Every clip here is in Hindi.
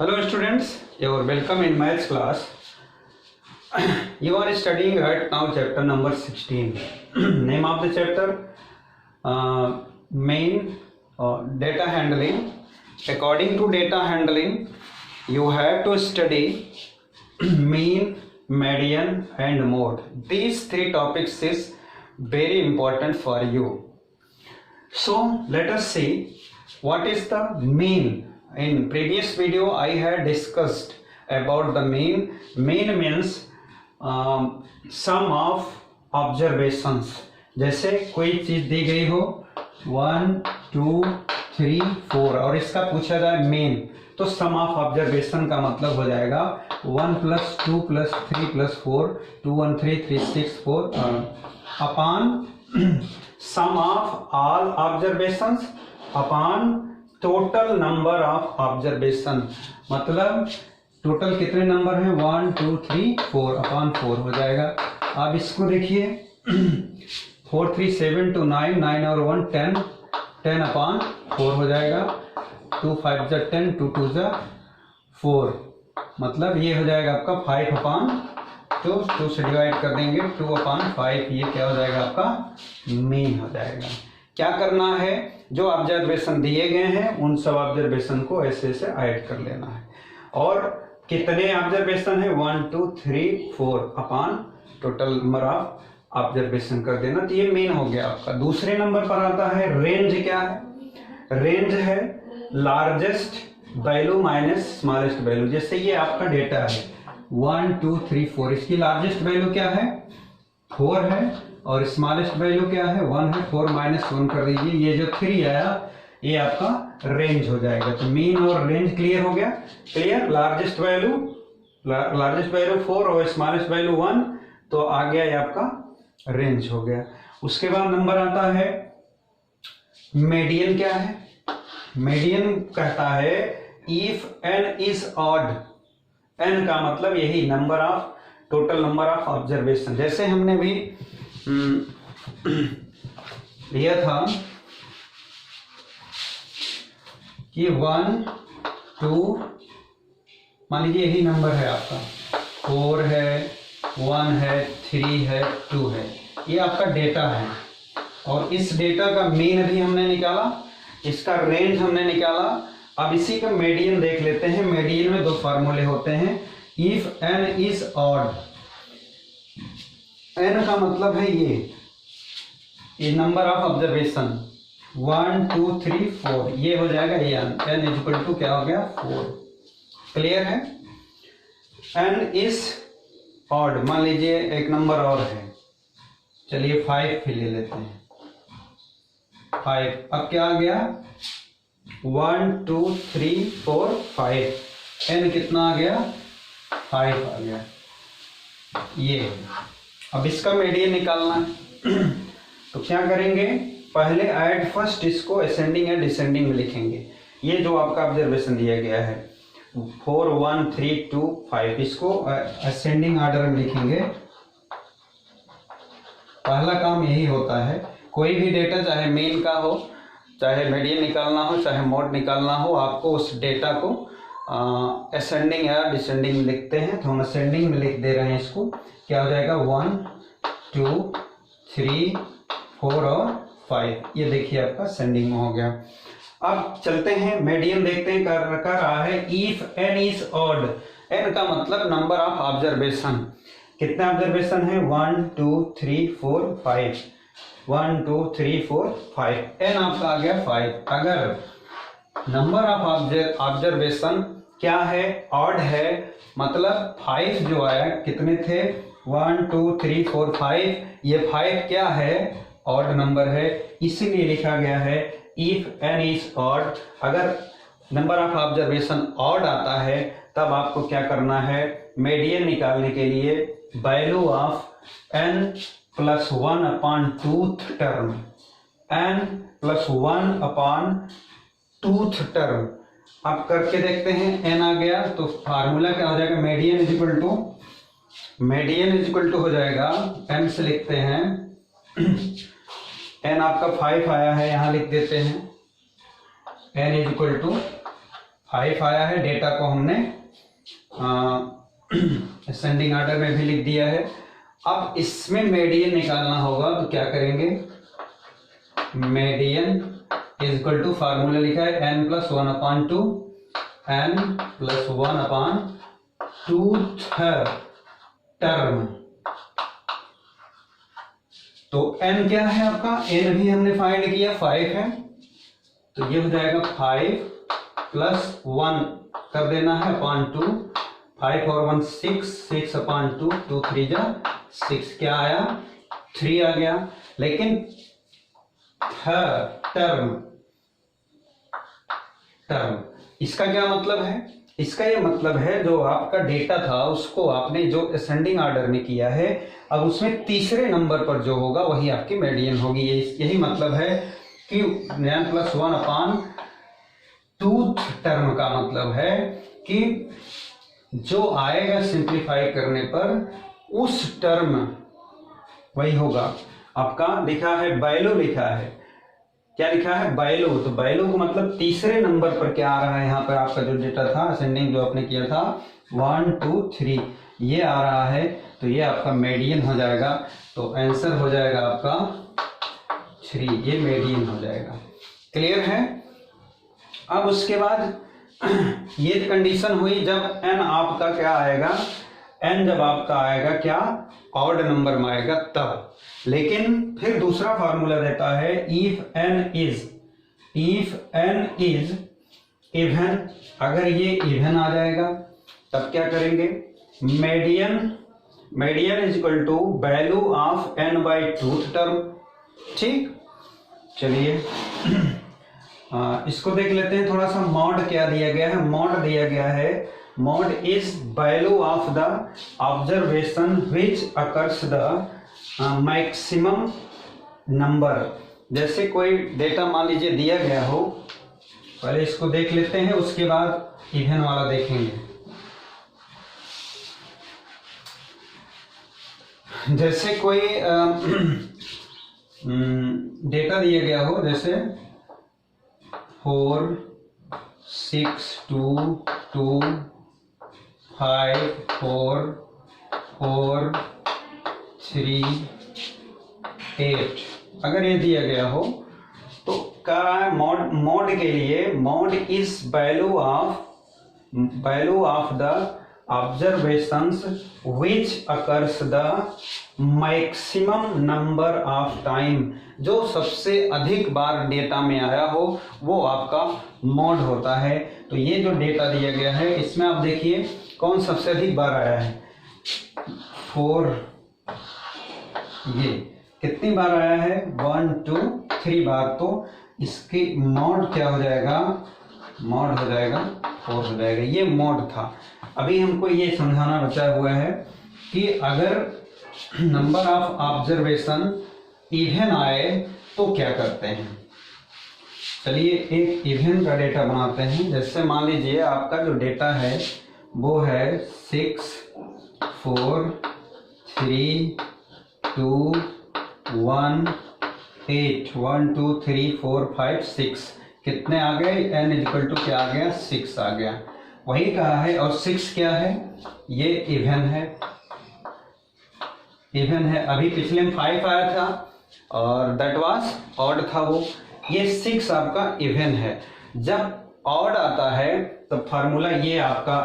Hello students, you are welcome in maths class. You are studying right now chapter number 16. Name of the chapter main data handling. According to data handling, you have to study mean, median and mode. These three topics is very important for you. So let us see what is the mean. In previous video I had discussed about the mean. Mean means sum of observations. जैसे कोई चीज दी गई हो 1, 2, 3, 4 और इसका पूछा जाए मेन, तो सम ऑफ ऑब्जर्वेशन का मतलब हो जाएगा 1 + 2 + 3 + 4 2 1 3 3 6 4 upon sum of all observations upon total number of observation. मतलब टोटल कितने नंबर हैं 1 2 3 4 अपॉन 4 हो जाएगा। अब इसको देखिए 4 3 7 2 9 9 और 1 10 10 अपॉन 4 हो जाएगा। 2 5 = 10 2 2 = 4 मतलब ये हो जाएगा आपका 5 अपॉन 2 से डिवाइड कर देंगे 2 अपॉन 5। ये क्या हो जाएगा आपका मीन हो जाएगा। क्या करना है, जो ऑब्जर्वेशन दिए गए हैं उन सब ऑब्जर्वेशन को ऐसे ऐसे ऐड कर लेना है। और कितने ऑब्जर्वेशन है 1 2 3 4 upon total number of observation कर देना, तो ये मेन हो गया आपका। दूसरे नंबर पर आता है रेंज। क्या है रेंज? है largest value minus smallest value. जैसे ये आपका डेटा है 1 2 3 4, इसकी लार्जेस्ट वैल्यू क्या है 4 है और स्मॉलेस्ट वैल्यू क्या है 1 है। 4 - 1 कर दीजिए, ये जो 3 आया ये आपका रेंज हो जाएगा। तो मीन और रेंज क्लियर हो गया। क्लियर, लार्जेस्ट वैल्यू 4 और स्मॉलेस्ट वैल्यू 1, तो आ गया ये आपका रेंज हो गया। उसके बाद नंबर आता है मीडियन। क्या है मीडियन? कहता है if n is odd. n का मतलब यही number of total number of observation. जैसे हमने भी लिया था कि 1 2 मान लीजिए यही नंबर है आपका 4 है 1 है 3 है 2 है, ये आपका डेटा है। और इस डेटा का मीन भी हमने निकाला, इसका रेंज हमने निकाला। अब इसी का मीडियन देख लेते हैं। मीडियन में दो फार्मूले होते हैं। If n is odd, n का मतलब है ये नंबर ऑफ ऑब्जर्वेशन 1 2 3 4, ये हो जाएगा n = क्या हो गया 4। क्लियर है। n इज ऑड, मान लीजिए एक नंबर और है, चलिए 5 फिर ले लेते हैं 5। अब क्या आ गया 1 2 3 4 5, n कितना आ गया 5 आ गया। ये अब इसका मीडियन निकालना है तो क्या करेंगे, पहले ऐड फर्स्ट इसको असेंडिंग या डिसेंडिंग में लिखेंगे। ये जो आपका ऑब्जर्वेशन दिया गया है 4 1 3 2 5, इसको असेंडिंग ऑर्डर में लिखेंगे। पहला काम यही होता है, कोई भी डेटा चाहे मेन का हो, चाहे मीडियन निकालना हो, चाहे मोड निकालना हो, आपको उस डेटा को असेंडिंग या डिसेंडिंग में लिखते हैं। तो हम असेंडिंग में लिख दे रहे हैं इसको। क्या हो जाएगा 1 2 3 4 और 5, ये देखिए आपका असेंडिंग में हो गया। अब चलते हैं मीडियन देखते हैं। कर रहा है if n is odd. n का मतलब नंबर ऑफ ऑब्जर्वेशन। कितने ऑब्जर्वेशन है 1 2 3 4 5, 1 2 3 4 5, n आपका आ गया 5। अगर नंबर ऑफ ऑब्जर्वेशन क्या है ऑड है, मतलब 5 जो आया, कितने थे 1 2 3 4 5, ये 5 क्या है ऑड नंबर है, इसीलिए लिखा गया है इफ n इज ऑड। अगर नंबर ऑफ ऑब्जर्वेशन ऑड आता है तब आपको क्या करना है, मीडियन निकालने के लिए value of n + 1 upon 2th term, n + 1 upon 2th term. अब करके देखते हैं, n आ गया तो फार्मूला क्या हो जाएगा, मीडियन इज हो जाएगा m से लिखते हैं n आपका 5 आया है, यहां लिख देते हैं n = 5 आया है। डेटा को हमने असेंडिंग ऑर्डर में भी लिख दिया है। अब इसमें मीडियन निकालना होगा, तो क्या करेंगे, median is equal to, formula लिखा है n+1/2, n+1/2 टर्म। तो n क्या है आपका, n भी हमने फाइंड किया 5 है, तो ये हो जाएगा 5 + 1 कर देना है अपॉन 2, 5 और 1 6, 6/2, 2 3 6, क्या आया 3 आ गया। लेकिन टर्म इसका क्या मतलब है, इसका ये मतलब है जो आपका डेटा था उसको आपने जो असेंडिंग ऑर्डर में किया है, अब उसमें तीसरे नंबर पर जो होगा वही आपकी मीडियन होगी। यही मतलब है कि n+1/2 टर्म का मतलब है कि जो आएगा सिंप्लीफाई करने पर उस टर्म वही होगा आपका। लिखा है वैल्यू, लिखा है क्या लिखा है, वैल्यू। तो वैल्यू को मतलब तीसरे नंबर पर क्या आ रहा है, यहाँ पर आपका जो डेटा था असेंडिंग जो आपने किया था 1 2 3 ये आ रहा है, तो ये आपका मीडियन हो जाएगा। तो आंसर हो जाएगा आपका 3, ये मीडियन हो जाएगा। क्लियर है। अब उसके बाद ये कंडीशन हुई जब n आपका क्या आएगा, n जब आपका आएगा क्या ऑड नंबर में आएगा तब। लेकिन फिर दूसरा फार्मूला देता है इफ n इज इवन, अगर ये इवन आ जाएगा तब क्या करेंगे, median is equal to value of n/2 term. ठीक, चलिए इसको देख लेते हैं थोड़ा सा। मॉड क्या दिया गया है, मॉड दिया गया है, mod is value of the observation which occurs the maximum number. जैसे कोई डेटा मान लीजिए दिया गया हो, पहले इसको देख लेते हैं उसके बाद इवन वाला देखेंगे। जैसे कोई डेटा दिया गया हो, जैसे 4 6 2 2 5 4 4 3 8, अगर ये दिया गया हो तो कह रहा है मॉड के लिए mod is value of the observations which occurs the maximum number of time. जो सबसे अधिक बार डेटा में आया हो वो आपका मॉड होता है। तो ये जो डेटा दिया गया है इसमें आप देखिए कौन सबसे अधिक बार आया है, 4, ये कितनी बार आया है, 1 2 3 बार। तो इसकी मॉड क्या हो जाएगा, मॉड हो जाएगा 4 हो जाएगा। ये मॉड था। अभी हमको ये समझाना बचा हुआ है कि अगर नंबर ऑफ ऑब्जर्वेशन इवन आए तो क्या करते हैं। चलिए एक इवन का डेटा बनाते हैं। जैसे मान लीजिए आपका जो डेटा है वो है 6 4 3 2 1 8, 1 2 3 4 5 6, कितने आ गए, n इक्वल टू क्या आ गया, 6 आ गया। वही कहा है। और 6 क्या है, ये इवन है, इवन है। अभी पिछले में 5 आया था और दैट वाज ऑड था वो। ये 6 आपका इवन है। जब ऑड आता है तो फार्मूला ये आपका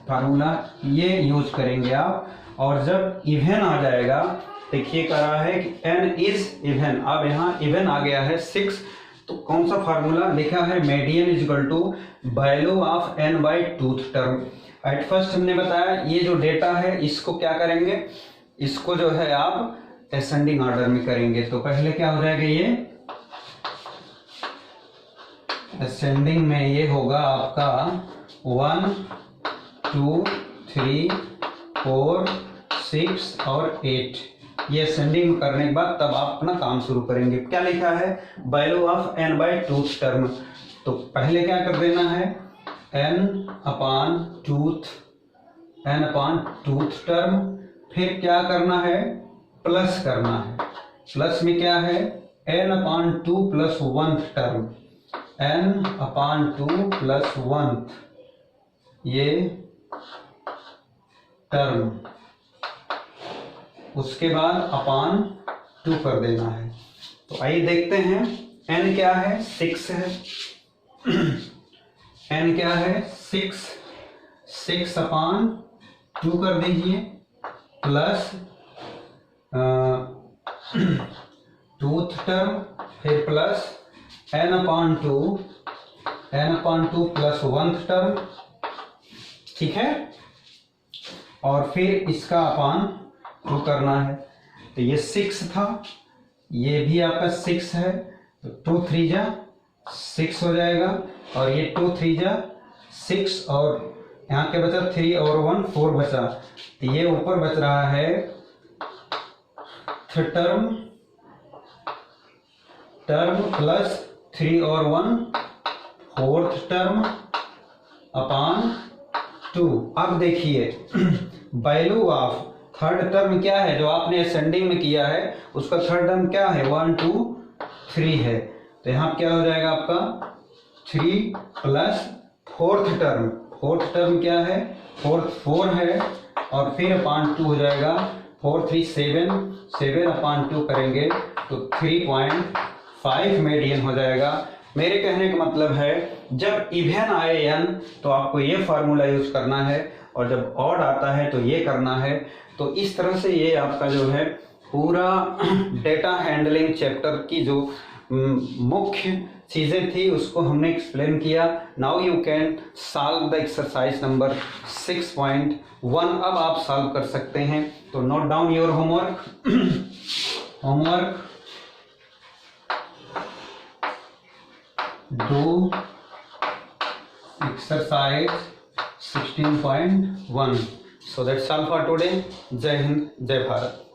फार्मूला ये यूज करेंगे आप। और जब इवन आ जाएगा, देखिए कह रहा है कि n इज इवन, अब यहाँ इवन आ गया है 6, तो कौन सा फार्मूला लिखा है, median is equal to value of n/2 term. At first हमने बताया ये जो डेटा है इसको क्या करेंगे, इसको जो है आप असेंडिंग ऑर्डर में करेंगे। तो पहले क्या हो जाएगा, ये असेंडिंग में ये होगा आपका 1 2 3 4 6 और 8। ये असेंडिंग करने के बाद तब आप अपना काम शुरू करेंगे। क्या लिखा है, वैल्यू ऑफ n/2 टर्म। तो पहले क्या कर देना है, n/2 टर्म। फिर क्या करना है, प्लस करना है। प्लस में क्या है, n/2 + 1 टर्म। n/2 प्लस 1 ये टर्म, उसके बाद अपान 2 कर देना है। तो आइए देखते हैं n क्या है, 6 है। n क्या है, 6 अपान 2 कर दीजिए प्लस टूथ टर्म, फिर plus n/2 plus 1th term, ठीक है। और फिर इसका अपान 2 करना है। तो ये 6 था, ये भी आपका 6 है, तो 2 3 जा 6 हो जाएगा, और ये 2 3 जा 6, और यहाँ के बचा 3 और 1 4 बचा। तो ये ऊपर बच रहा है टर्म प्लस 3 और 1 4th टर्म अपान 2। अब देखिए वैल्यू ऑफ थर्ड टर्म क्या है, जो आपने असेंडिंग में किया है उसका थर्ड टर्म क्या है, 1 2 3 है। तो यहाँ क्या हो जाएगा आपका 3 प्लस 4th टर्म क्या है, 4 है, और फिर अपान 2 हो जाएगा। 4 3 7 अपान 2 करेंगे तो 3.5 मेडियन हो जाएगा। मेरे कहने का मतलब है जब इवन आए n तो आपको ये फार्मूला यूज करना है, और जब ऑड आता है तो ये करना है। तो इस तरह से ये आपका जो है पूरा डेटा हैंडलिंग चैप्टर की जो मुख्य चीज़ें थी उसको हमने एक्सप्लेन किया। Now you can solve the exercise number 6.1। अब आप सॉल्व कर सकते हैं। तो note down your homework. do exercise 16.1. So that's all for today. जय हिंद, जय भारत।